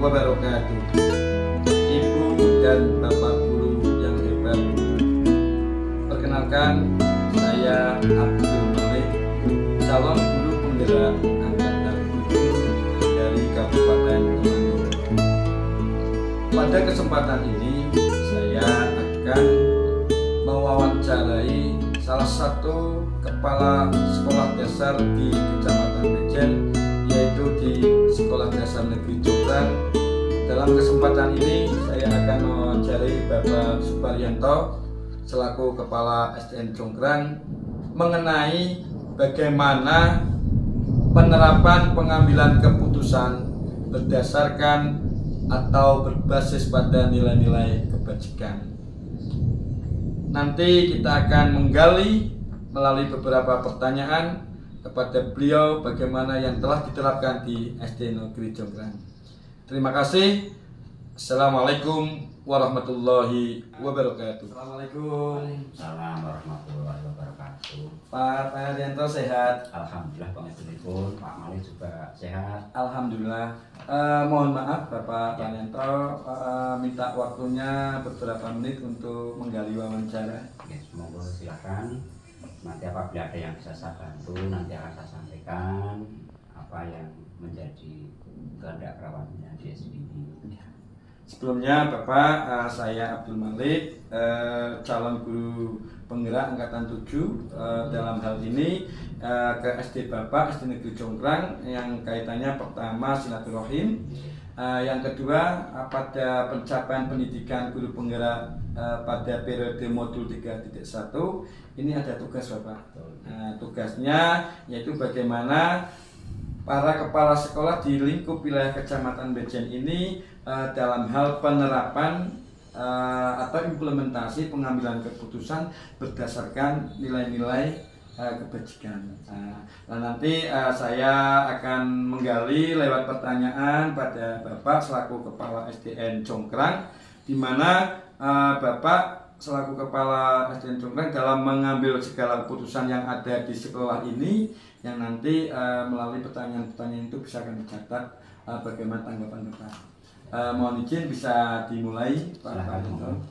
wabarakatuh. Ibu dan Bapak guru yang hebat, perkenalkan, saya Abdul Malik, calon guru penggerak angkatan 7 dari Kabupaten Temanggung. Pada kesempatan ini saya akan mewawancarai salah satu kepala sekolah dasar di Kecamatan Bejen, yaitu di Sekolah Dasar Negeri Jonggrang. Dalam kesempatan ini saya akan mewawancarai Bapak Suparyanto selaku Kepala SDN Jonggrang mengenai bagaimana penerapan pengambilan keputusan berdasarkan atau berbasis pada nilai-nilai kebajikan. Nanti kita akan menggali melalui beberapa pertanyaan kepada beliau bagaimana yang telah diterapkan di SD Negeri Jonggrang. Terima kasih. Assalamualaikum warahmatullahi wabarakatuh. Assalamualaikum. Waalaikumsalam warahmatullahi wabarakatuh. Pak Haryanto sehat? Alhamdulillah panjenengan, Pak Malik juga sehat. Alhamdulillah. Mohon maaf Bapak Haryanto, minta waktunya beberapa menit untuk menggali wawancara. Ya, semoga silakan. Nanti apabila ada yang bisa saya bantu, nanti akan saya sampaikan apa yang menjadi kehendak kerawannya di SD ini. Sebelumnya Bapak, saya Abdul Malik, calon guru penggerak angkatan 7 dalam hal ini ke SD Bapak, SD Negeri Jonggrang, yang kaitannya pertama silaturahim, yang kedua pada pencapaian pendidikan guru penggerak pada periode modul 3.1 ini ada tugas Bapak. Tugasnya yaitu bagaimana para kepala sekolah di lingkup wilayah Kecamatan Bejen ini dalam hal penerapan atau implementasi pengambilan keputusan berdasarkan nilai-nilai kebajikan. Nah, nanti saya akan menggali lewat pertanyaan pada Bapak selaku Kepala SDN Jonggrang, di mana Bapak selaku Kepala SDN Jonggrang dalam mengambil segala keputusan yang ada di sekolah ini, yang nanti melalui pertanyaan-pertanyaan itu bisa kami catat bagaimana tanggapan Bapak. Mohon izin bisa dimulai Pak Haryanto.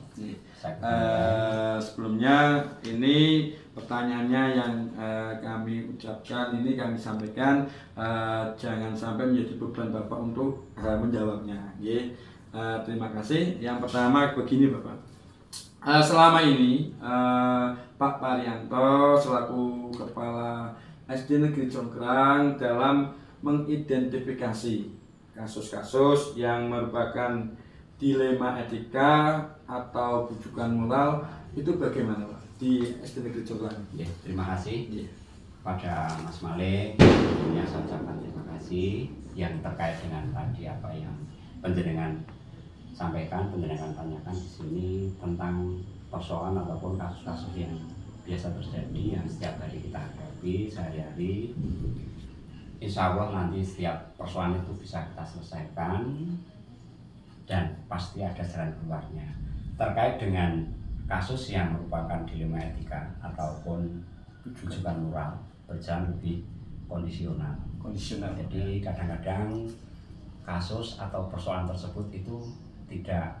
Sebelumnya ini pertanyaannya yang kami ucapkan, ini kami sampaikan, jangan sampai menjadi beban Bapak untuk menjawabnya. Terima kasih. Yang pertama begini Bapak, selama ini Pak Haryanto selaku Kepala SD Negeri Jonggrang dalam mengidentifikasi kasus-kasus yang merupakan dilema etika atau bujukan moral, itu bagaimana Pak di SD Negeri Jonggrang? Ya, terima kasih pada Mas Malik. Yang saya ucapkan terima kasih yang terkait dengan tadi apa yang penjenengan sampaikan, penjenengan tanyakan di sini tentang persoalan ataupun kasus-kasus yang biasa terjadi yang setiap hari kita hadapi sehari-hari. Insya Allah nanti setiap persoalan itu bisa kita selesaikan dan pasti ada jalan keluarnya. Terkait dengan kasus yang merupakan dilema etika ataupun bujukan moral berjalan lebih kondisional. Jadi kadang-kadang kasus atau persoalan tersebut itu tidak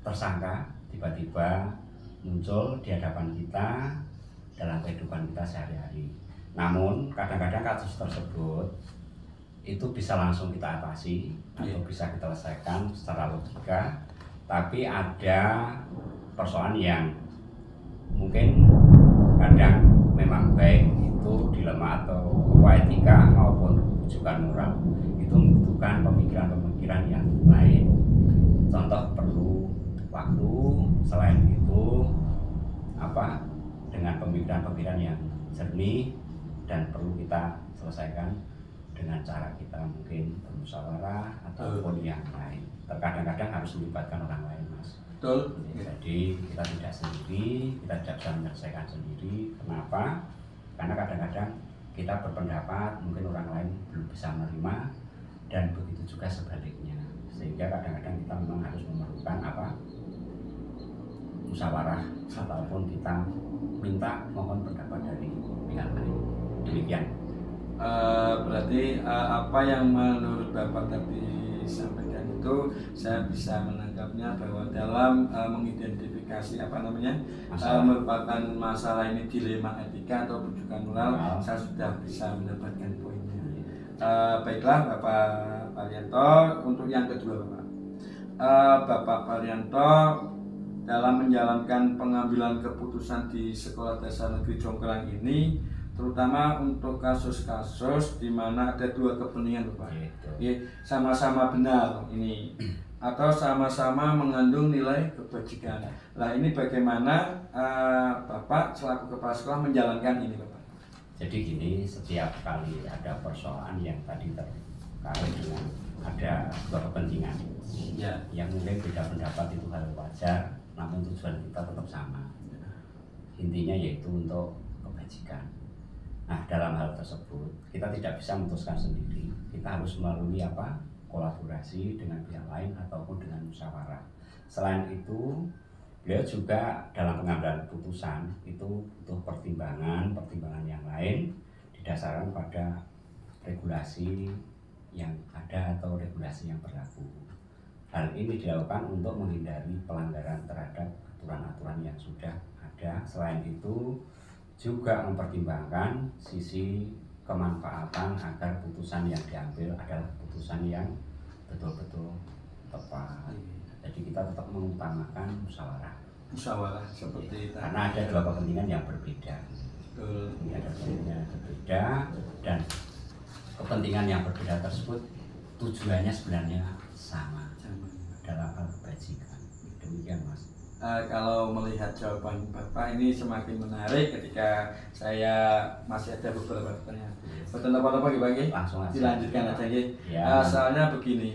tersangka, tiba-tiba muncul di hadapan kita dalam kehidupan kita sehari-hari. Namun kadang-kadang kasus tersebut itu bisa langsung kita atasi atau bisa kita selesaikan secara logika, tapi ada persoalan yang mungkin kadang memang baik itu dilema atau etika maupun bujukan moral itu membutuhkan pemikiran-pemikiran yang lain. Contoh perlu waktu, selain itu dengan pemikiran-pemikiran yang jernih dan perlu kita selesaikan dengan cara kita mungkin bermusyawarah ataupun yang lain. Terkadang-kadang harus melibatkan orang lain, Mas. Betul. Jadi kita tidak sendiri, kita tidak bisa menyelesaikan sendiri. Kenapa? Karena kadang-kadang kita berpendapat mungkin orang lain belum bisa menerima, dan begitu juga sebaliknya. Sehingga kadang-kadang kita memang harus memerlukan musyawarah ataupun kita minta mohon pendapat dari pihak lain. Demikian. Berarti apa yang menurut Bapak tadi disampaikan itu saya bisa menangkapnya bahwa dalam mengidentifikasi merupakan masalah ini dilema etika atau rujukan moral, saya sudah bisa mendapatkan poinnya. Baiklah Bapak Parianto, untuk yang kedua Bapak Parianto dalam menjalankan pengambilan keputusan di Sekolah Dasar Negeri Jonggrang ini, terutama untuk kasus-kasus di mana ada dua kepentingan Bapak, sama-sama benar ini atau sama-sama mengandung nilai kebajikan. Nah ini bagaimana Bapak selaku kepala sekolah menjalankan ini Bapak? Jadi gini, setiap kali ada persoalan yang tadi terkait dengan ada dua kepentingan yang mungkin beda pendapat, itu hal wajar, namun tujuan kita tetap sama, intinya yaitu untuk kebajikan. Nah dalam hal tersebut kita tidak bisa memutuskan sendiri, kita harus melalui kolaborasi dengan pihak lain ataupun dengan musyawarah. Selain itu beliau juga dalam pengambilan keputusan itu butuh pertimbangan yang lain didasarkan pada regulasi yang ada atau regulasi yang berlaku. Hal ini dilakukan untuk menghindari pelanggaran terhadap aturan-aturan yang sudah ada. Selain itu juga mempertimbangkan sisi kemanfaatan agar putusan yang diambil adalah putusan yang betul-betul tepat. Jadi kita tetap mengutamakan musyawarah seperti itu. Karena ada dua kepentingan yang berbeda. Ada kepentingan yang berbeda, dan kepentingan yang berbeda tersebut tujuannya sebenarnya sama dalam hal kebajikan. Demikian Mas. Kalau melihat jawaban Bapak ini semakin menarik ketika saya masih ada beberapa pertanyaan. Betul apa bagi langsung aja. Dilanjutkan aja ya. Soalnya begini,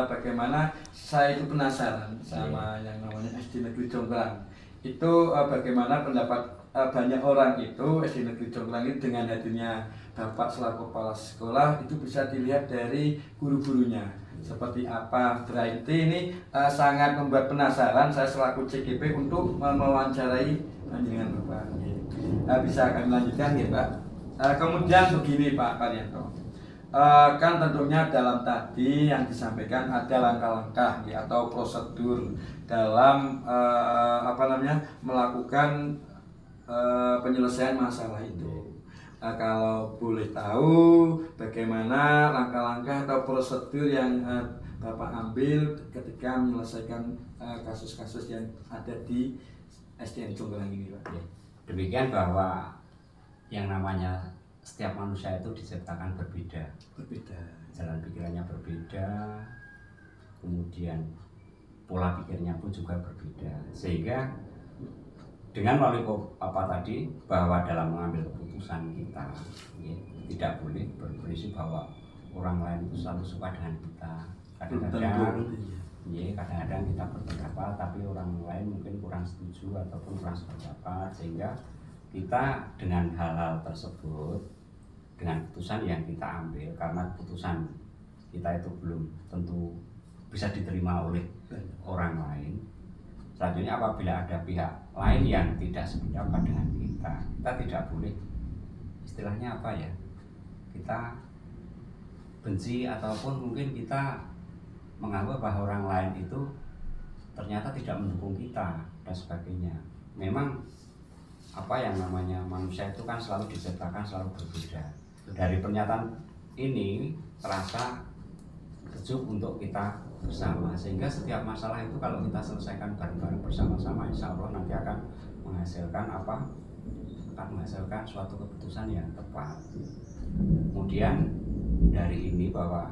bagaimana saya itu penasaran sama yang namanya SD Negeri Jonggrang. Itu bagaimana pendapat banyak orang itu SD Negeri Jonggrang ini dengan hadirnya Bapak selaku kepala sekolah itu bisa dilihat dari guru-gurunya seperti apa. Berarti ini sangat membuat penasaran saya selaku CGP untuk mewawancarai panjenengan Bapak. Bisa kami lanjutkan ya Pak. Kemudian begini Pak Parianto, kan tentunya dalam tadi yang disampaikan ada langkah-langkah atau prosedur dalam melakukan penyelesaian masalah itu. Kalau boleh tahu bagaimana langkah-langkah atau prosedur yang Bapak ambil ketika menyelesaikan kasus-kasus yang ada di SDN Jonggrang ini Pak? Demikian, bahwa yang namanya setiap manusia itu diciptakan berbeda, jalan pikirannya berbeda, kemudian pola pikirnya pun juga berbeda, sehingga dengan melalui tadi bahwa dalam mengambil keputusan kita tidak boleh berprinsip bahwa orang lain itu selalu suka dengan kita. Kadang-kadang kita berpendapat tapi orang lain mungkin kurang setuju ataupun kurang sependapat, sehingga kita dengan hal-hal tersebut, dengan keputusan yang kita ambil, karena keputusan kita itu belum tentu bisa diterima oleh orang lain. Selanjutnya apabila ada pihak lain yang tidak sependapat dengan kita tidak boleh, istilahnya kita benci ataupun mungkin kita menganggap bahwa orang lain itu ternyata tidak mendukung kita dan sebagainya. Memang yang namanya manusia itu kan selalu diciptakan selalu berbeda. Dari pernyataan ini terasa sejuk untuk kita bersama, sehingga setiap masalah itu kalau kita selesaikan bareng-bareng bersama-sama, insya Allah nanti akan menghasilkan suatu keputusan yang tepat. Kemudian dari ini bahwa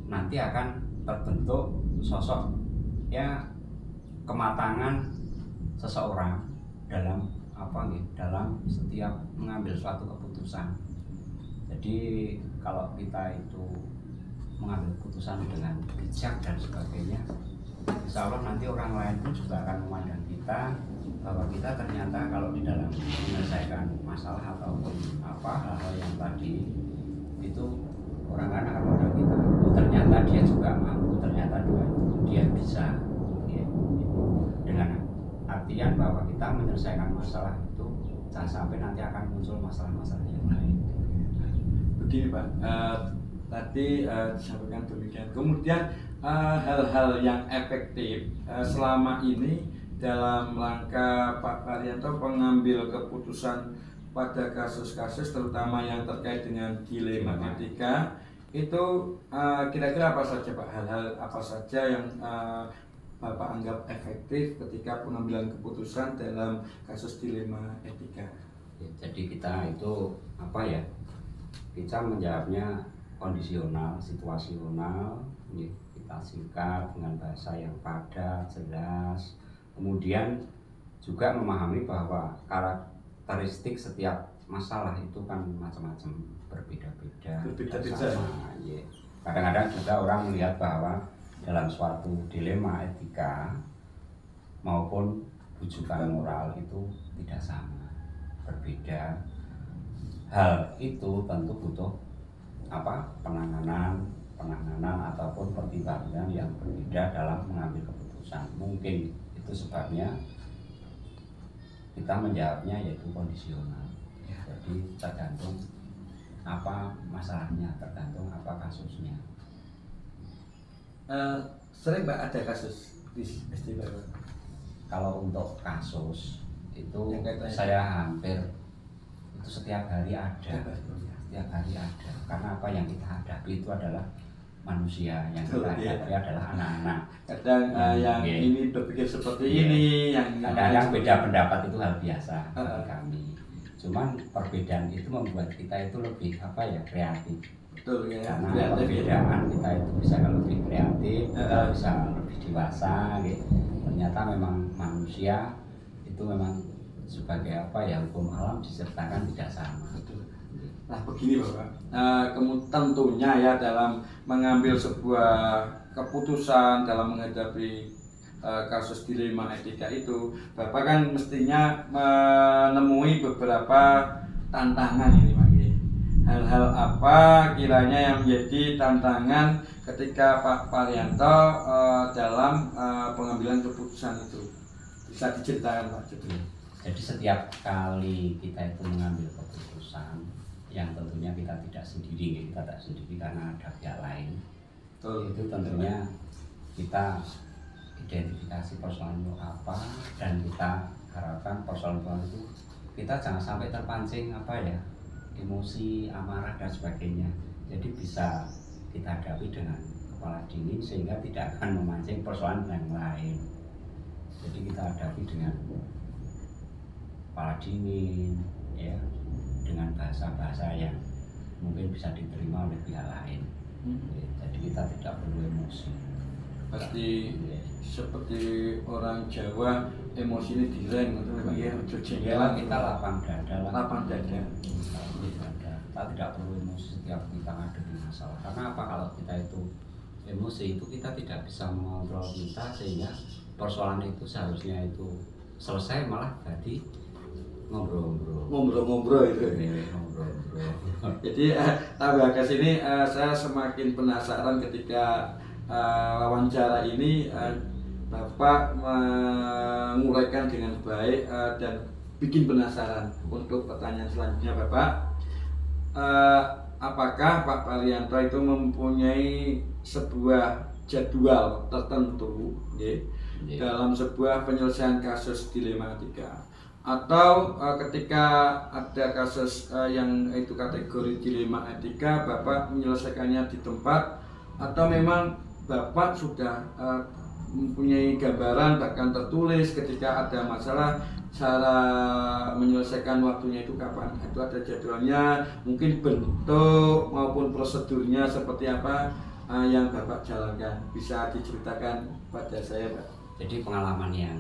nanti akan terbentuk sosok kematangan seseorang dalam dalam setiap mengambil suatu keputusan. Jadi kalau kita itu mengambil keputusan dengan bijak dan sebagainya, insya Allah nanti orang lain pun juga akan memandang kita bahwa kita ternyata kalau di dalam menyelesaikan masalah ataupun hal-hal yang tadi itu, orang lain akan memandang kita, ternyata dia juga mampu, ternyata dia bisa, dengan artian bahwa kita menyelesaikan masalah itu jangan sampai nanti akan muncul masalah-masalah yang lain. Begini Pak, tadi disampaikan demikian. Kemudian hal-hal yang efektif selama ini dalam rangka Pak Arianto mengambil keputusan pada kasus-kasus terutama yang terkait dengan dilema etika itu kira-kira apa saja Pak, hal-hal apa saja yang Bapak anggap efektif ketika pengambilan keputusan dalam kasus dilema etika? Jadi kita itu apa ya, kita menjawabnya kondisional, situasional, kita singkat dengan bahasa yang padat, jelas. Kemudian juga memahami bahwa karakteristik setiap masalah itu kan macam-macam, berbeda-beda. Ya. Kadang-kadang juga orang melihat bahwa dalam suatu dilema etika maupun rujukan moral itu tidak sama, berbeda. Hal itu tentu butuh penanganan ataupun pertimbangan yang berbeda dalam mengambil keputusan. Mungkin itu sebabnya kita menjawabnya yaitu kondisional. Jadi tergantung apa masalahnya, tergantung apa kasusnya. Sering Mbak ada kasus di SD Bapak? Kalau untuk kasus itu saya hampir itu setiap hari ada. Setiap hari ada. Karena apa yang kita hadapi itu adalah manusia, yang kita hadapi adalah anak-anak. Kadang yang ini berpikir seperti ini, yang kadang-kadang beda pendapat itu hal biasa bagi kami. Cuman perbedaan itu membuat kita itu lebih kreatif. Betul ya. Karena perbedaan kita itu bisa lebih kreatif, kita bisa lebih dewasa. Gitu. Ternyata memang manusia itu memang sebagai hukum alam disertakan tidak sama. Betul. Nah begini Bapak, tentunya ya dalam mengambil sebuah keputusan dalam menghadapi kasus dilema etika itu, Bapak kan mestinya menemui beberapa tantangan ini Pak. Hal-hal apa kiranya yang menjadi tantangan ketika Pak Arianto dalam pengambilan keputusan itu? Bisa diceritakan Pak? Jadi setiap kali kita itu mengambil keputusan yang tentunya kita tidak sendiri karena ada pihak lain. Betul. Itu tentunya kita identifikasi persoalan itu apa, dan kita harapkan persoalan itu kita jangan sampai terpancing emosi, amarah dan sebagainya. Jadi bisa kita hadapi dengan kepala dingin sehingga tidak akan memancing persoalan yang lain. Jadi kita hadapi dengan kepala dingin, ya, dengan bahasa-bahasa yang mungkin bisa diterima oleh pihak lain. Jadi kita tidak perlu emosi. Pasti seperti orang Jawa, emosi ini direng kita lapang dada. Kita tidak perlu emosi setiap kita menghadapi masalah. Karena apa, kalau kita itu emosi itu kita tidak bisa mengontrol kita, sehingga persoalan itu seharusnya itu selesai malah jadi ngobrol-ngobrol itu. Jadi tambah ke sini saya semakin penasaran ketika wawancara ini Bapak menguraikan dengan baik dan bikin penasaran. Untuk pertanyaan selanjutnya Bapak, apakah Pak Arianto itu mempunyai sebuah jadwal tertentu dalam sebuah penyelesaian kasus dilema etika? Atau ketika ada kasus yang itu kategori dilema etika, Bapak menyelesaikannya di tempat, atau memang Bapak sudah mempunyai gambaran bahkan tertulis ketika ada masalah cara menyelesaikan waktunya itu kapan? Itu ada jadwalnya, mungkin bentuk maupun prosedurnya seperti apa yang Bapak jalankan, bisa diceritakan pada saya Pak? Jadi pengalaman yang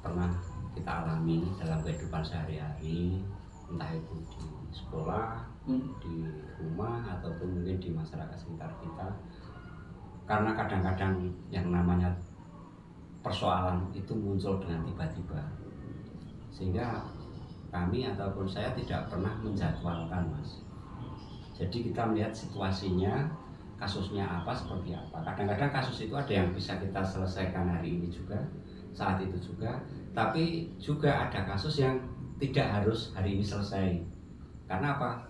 pernah kita alami dalam kehidupan sehari-hari, entah itu di sekolah, di rumah, ataupun mungkin di masyarakat sekitar kita, karena kadang-kadang yang namanya persoalan itu muncul dengan tiba-tiba, sehingga kami ataupun saya tidak pernah menjadwalkan Mas. Jadi kita melihat situasinya, kasusnya apa, seperti apa. Kadang-kadang kasus itu ada yang bisa kita selesaikan hari ini juga, saat itu juga, tapi juga ada kasus yang tidak harus hari ini selesai. Karena apa?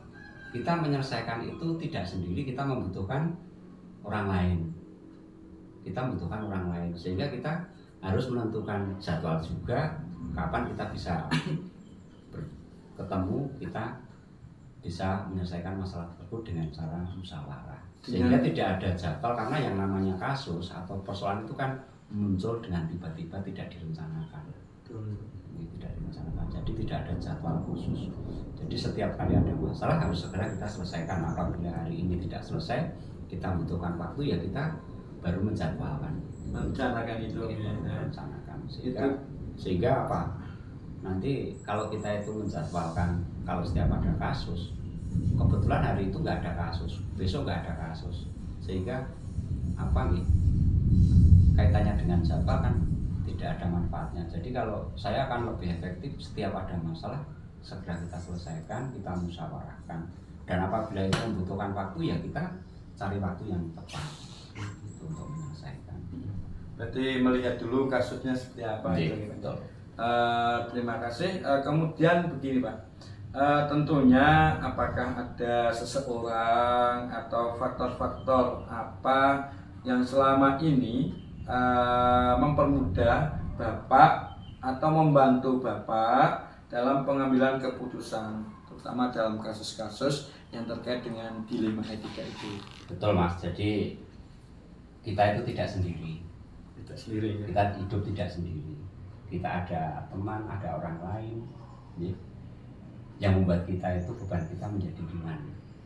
kita menyelesaikan itu tidak sendiri, kita membutuhkan orang lain. Kita membutuhkan orang lain, sehingga kita harus menentukan jadwal juga kapan kita bisa ketemu, kita bisa menyelesaikan masalah tersebut dengan cara musyawarah. Sehingga tidak ada jadwal, karena yang namanya kasus atau persoalan itu kan muncul dengan tiba-tiba, tidak direncanakan. Tidak direncanakan, jadi tidak ada jadwal khusus. Jadi setiap kali ada masalah harus segera kita selesaikan. Apabila hari ini tidak selesai, kita butuhkan waktu, ya kita baru menjadwalkan. Merencanakan itu. Merencanakan. Sehingga apa? Nanti kalau kita itu menjadwalkan, kalau setiap ada kasus, kebetulan hari itu nggak ada kasus, besok nggak ada kasus, sehingga apa nih? Kaitannya dengan jadwal kan tidak ada manfaatnya. Jadi kalau saya akan lebih efektif, setiap ada masalah segera kita selesaikan, kita musyawarahkan. Dan apabila itu membutuhkan waktu, ya kita cari waktu yang tepat itu untuk menyelesaikan. Berarti melihat dulu kasusnya seperti apa. Betul. Terima kasih. Kemudian begini Pak, tentunya apakah ada seseorang atau faktor-faktor apa yang selama ini mempermudah Bapak atau membantu Bapak dalam pengambilan keputusan, terutama dalam kasus-kasus yang terkait dengan dilema etika itu? Betul Mas, jadi kita itu tidak sendiri. Tidak sendiri. Kita hidup tidak sendiri. Kita ada teman, ada orang lain, ya, yang membuat kita itu beban kita menjadi ringan.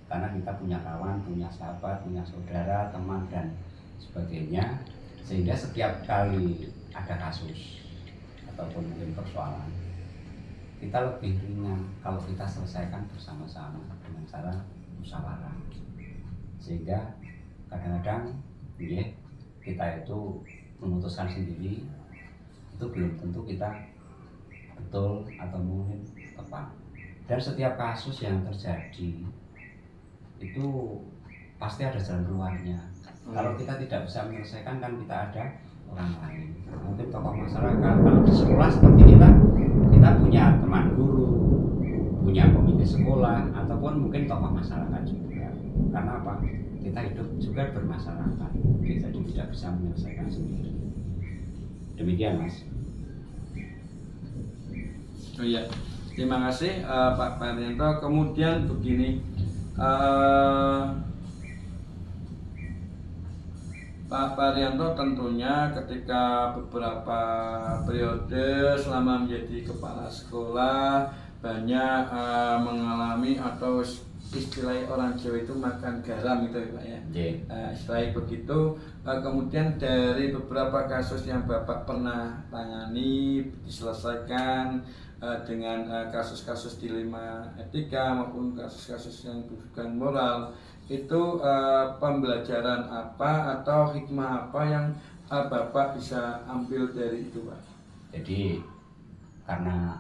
Karena kita punya kawan, punya sahabat, punya saudara, teman dan sebagainya. Sehingga setiap kali ada kasus ataupun mungkin persoalan, kita lebih ringan kalau kita selesaikan bersama-sama dengan cara musyawarah. Sehingga kadang-kadang ya, kita itu memutuskan sendiri, itu belum tentu kita betul atau mungkin tepat. Dan setiap kasus yang terjadi itu pasti ada jalan keluarnya. Kalau kita tidak bisa menyelesaikan, kan kita ada orang lain, mungkin tokoh masyarakat. Kalau di sekolah seperti kita punya teman guru, punya komite sekolah, ataupun mungkin tokoh masyarakat juga. Karena apa? Kita hidup juga bermasyarakat, jadi tidak bisa menyelesaikan sendiri. Demikian Mas. Oh iya, terima kasih Pak Parianto. Kemudian begini, Pak Parianto tentunya ketika beberapa periode selama menjadi kepala sekolah banyak mengalami atau istilah orang Jawa itu makan garam gitu ya Pak ya. Istilahnya begitu. Kemudian dari beberapa kasus yang Bapak pernah tangani diselesaikan dengan kasus-kasus dilema etika maupun kasus-kasus yang bukan moral, itu pembelajaran apa atau hikmah apa yang Bapak bisa ambil dari itu Pak? Jadi karena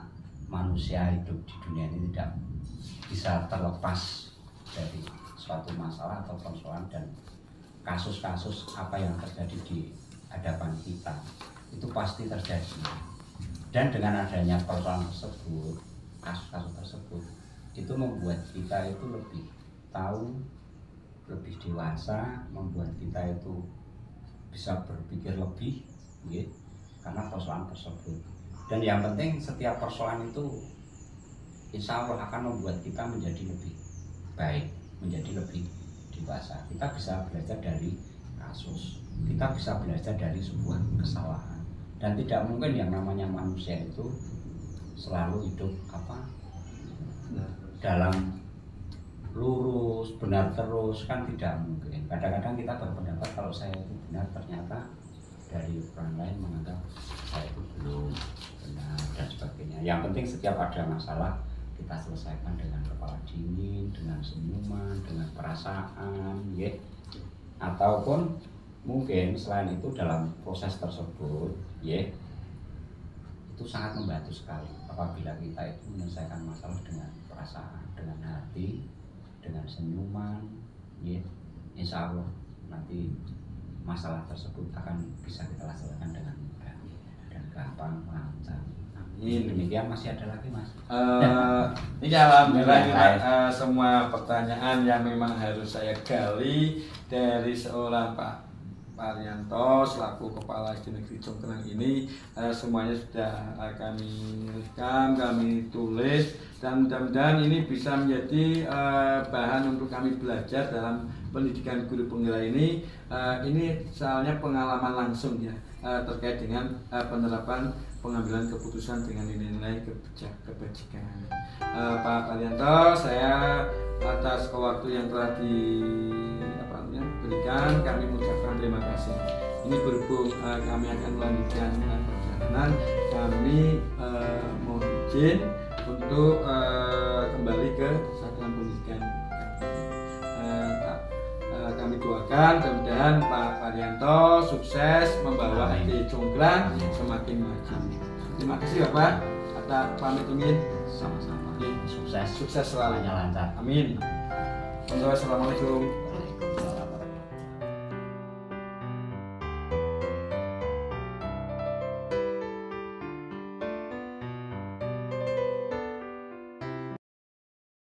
manusia hidup di dunia ini tidak bisa terlepas dari suatu masalah atau persoalan, dan kasus-kasus apa yang terjadi di hadapan kita itu pasti terjadi. Dan dengan adanya persoalan tersebut, kasus-kasus tersebut itu membuat kita itu lebih tahu, lebih dewasa, membuat kita itu bisa berpikir lebih, gitu, karena persoalan tersebut. Dan yang penting setiap persoalan itu insya Allah akan membuat kita menjadi lebih baik, menjadi lebih dewasa. Kita bisa belajar dari kasus, kita bisa belajar dari sebuah kesalahan. Dan tidak mungkin yang namanya manusia itu selalu hidup dalam lurus, benar terus, kan tidak mungkin. Kadang-kadang kita berpendapat kalau saya itu benar, ternyata dari orang lain menganggap saya itu belum benar dan sebagainya. Yang penting setiap ada masalah kita selesaikan dengan kepala dingin, dengan senyuman, dengan perasaan, ya. Ataupun mungkin selain itu dalam proses tersebut, ya, itu sangat membantu sekali apabila kita itu menyelesaikan masalah dengan perasaan, dengan hati, dengan senyuman, ya. Insya Allah nanti masalah tersebut akan bisa kita selesaikan dengan mudah dan gampang, lancar. Demikian, masih ada lagi Mas? Ini alhamdulillah ini Pak, semua pertanyaan yang memang harus saya gali dari seorang Pak Arianto selaku Kepala SD Negeri Congkrang ini, semuanya sudah kami rekam, kami tulis, dan mudah-mudahan ini bisa menjadi bahan untuk kami belajar dalam pendidikan guru penggerak ini. Ini soalnya pengalaman langsung ya, terkait dengan penerapan pengambilan keputusan dengan nilai-nilai kebajikan. Pak Arianto, saya atas waktu yang telah diberikan kami mengucapkan terima kasih. Ini berhubung kami akan melanjutkan perjalanan, kami mohon izin untuk kembali ke satuan pendidikan. Kami doakan mudah-mudahan Pak Arianto sukses membawa SD Congkrang semakin maju. Terima kasih Bapak. Kata pamit izin. Sama-sama. Sukses Sukses selalu. Lancar. Amin. Assalamualaikum.